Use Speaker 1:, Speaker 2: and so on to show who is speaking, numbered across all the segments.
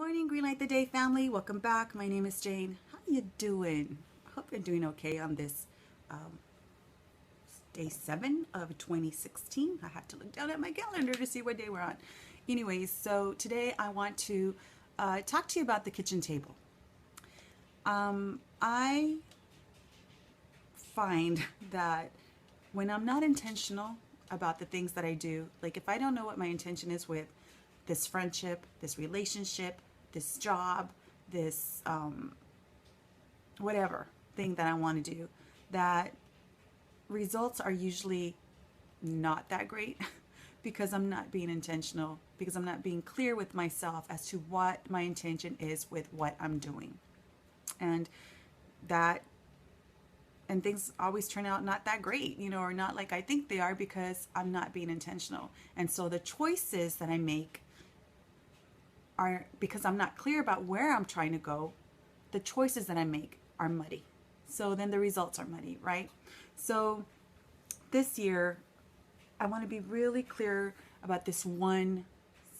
Speaker 1: morning, Greenlight the Day family. Welcome back. My name is Jane. How you doing? I hope you're doing okay on this um, day 7 of 2016. I had to look down at my calendar to see what day we're on. Anyways, so today I want to talk to you about the kitchen table. I find that when I'm not intentional about the things that I do, like if I don't know what my intention is with this friendship, this relationship, this job, this whatever thing that I want to do, that results are usually not that great because I'm not being intentional, because I'm not being clear with myself as to what my intention is with what I'm doing. And that and things always turn out not that great, or not like I think they are because I'm not being intentional. And so the choices that I make are because I'm not clear about where I'm trying to go. The choices that I make are muddy. So then the results are muddy, right? So this year, I want to be really clear about this one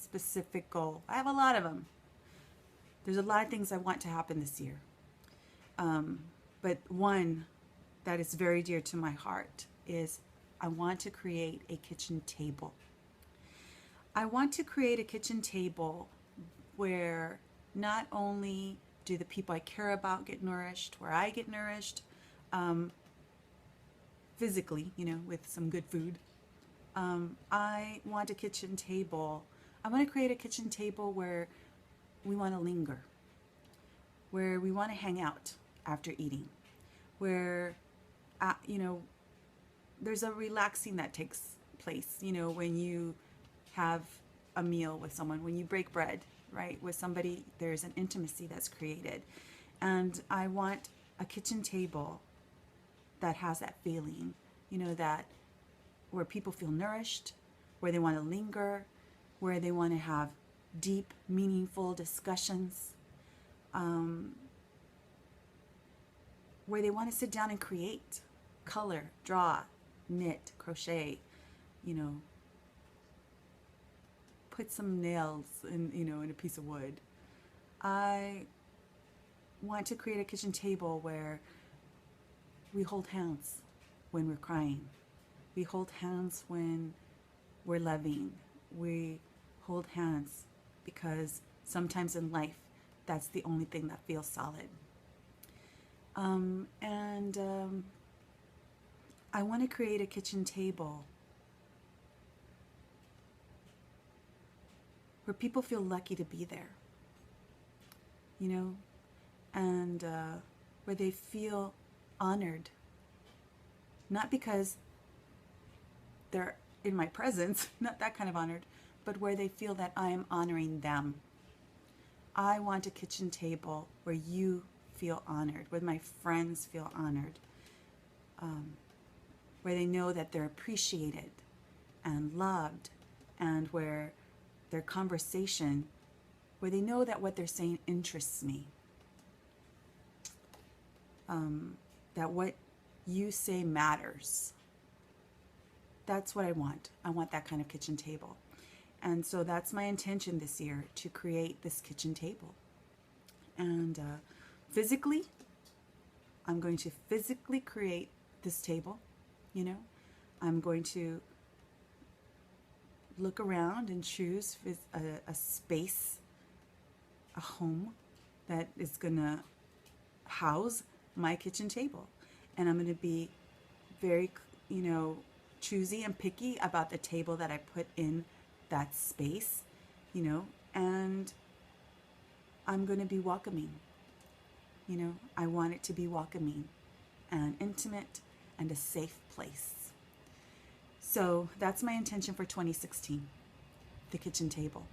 Speaker 1: specific goal. I have a lot of them. There's a lot of things I want to happen this year. But one that is very dear to my heart is I want to create a kitchen table. I want to create a kitchen table where not only do the people I care about get nourished, where I get nourished physically, with some good food. I want a kitchen table. I want to create a kitchen table where we want to linger, where we want to hang out after eating, where, there's a relaxing that takes place, when you have a meal with someone, when you break bread, right, with somebody, there's an intimacy that's created. And I want a kitchen table that has that feeling, that where people feel nourished, where they want to linger, where they want to have deep, meaningful discussions, where they want to sit down and create, color, draw, knit, crochet, put some nails in a piece of wood. I want to create a kitchen table where we hold hands when we're crying. We hold hands when we're loving. We hold hands because sometimes in life, that's the only thing that feels solid. I want to create a kitchen table where people feel lucky to be there, and where they feel honored, not because they're in my presence, not that kind of honored, but where they feel that I am honoring them. I want a kitchen table where you feel honored, where my friends feel honored, where they know that they're appreciated and loved, and where their conversation, where they know that what they're saying interests me, that what you say matters. That's what I want. I want that kind of kitchen table. And so that's my intention this year, to create this kitchen table. And physically, I'm going to physically create this table. I'm going to look around and choose a space, a home that is going to house my kitchen table. And I'm going to be very, choosy and picky about the table that I put in that space, and I'm going to be welcoming. I want it to be welcoming and intimate and a safe place. So that's my intention for 2016, the kitchen table.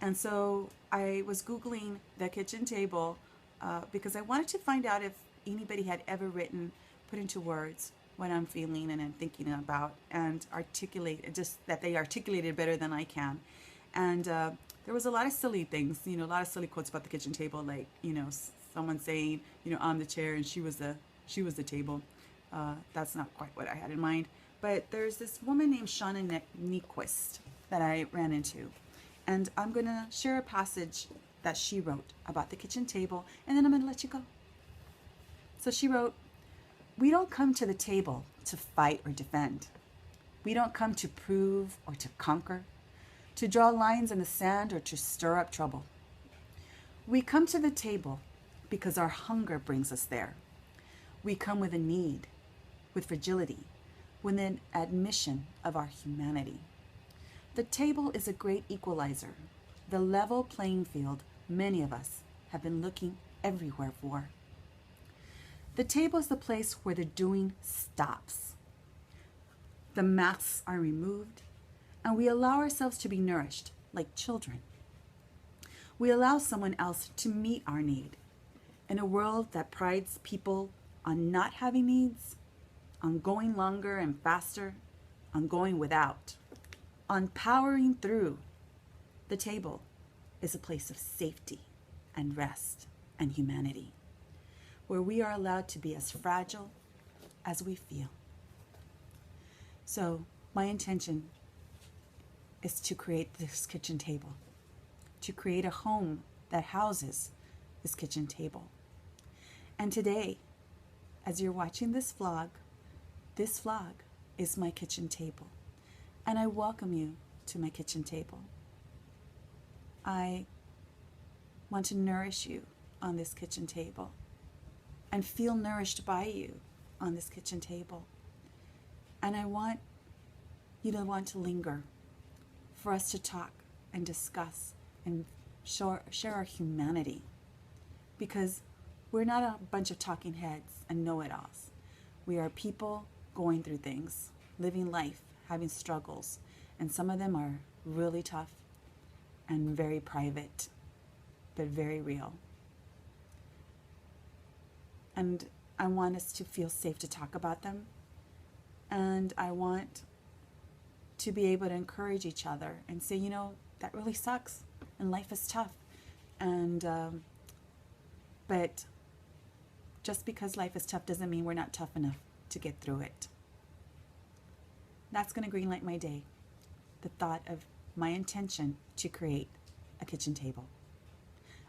Speaker 1: And so I was Googling the kitchen table because I wanted to find out if anybody had ever put into words what I'm feeling and I'm thinking about, and articulate, just that they articulated better than I can. And there was a lot of silly things, a lot of silly quotes about the kitchen table, like, someone saying, I'm the chair and she was the table. That's not quite what I had in mind. But there's this woman named Shauna Niequist that I ran into. And I'm going to share a passage that she wrote about the kitchen table, and then I'm going to let you go. So she wrote, "We don't come to the table to fight or defend. We don't come to prove or to conquer, to draw lines in the sand or to stir up trouble. We come to the table because our hunger brings us there. We come with a need, with fragility, with an admission of our humanity. The table is a great equalizer, the level playing field many of us have been looking everywhere for. The table is the place where the doing stops. The masks are removed, and we allow ourselves to be nourished like children. We allow someone else to meet our need. In a world that prides people on not having needs, on going longer and faster, on going without, on powering through, the table is a place of safety and rest and humanity, where we are allowed to be as fragile as we feel." So my intention is to create this kitchen table, to create a home that houses this kitchen table. And today, as you're watching this vlog is my kitchen table. And I welcome you to my kitchen table. I want to nourish you on this kitchen table and feel nourished by you on this kitchen table. And I want you to want to linger, for us to talk and discuss and share our humanity, because we're not a bunch of talking heads and know-it-alls. We are people going through things, living life, having struggles, and some of them are really tough and very private, but very real. And I want us to feel safe to talk about them, and I want to be able to encourage each other and say, you know, that really sucks, and life is tough, and but just because life is tough doesn't mean we're not tough enough to get through it. That's going to greenlight my day, the thought of my intention to create a kitchen table.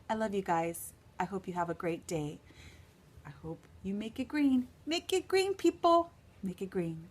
Speaker 1: I love you guys. I hope you have a great day. I hope you make it green. Make it green, people. Make it green.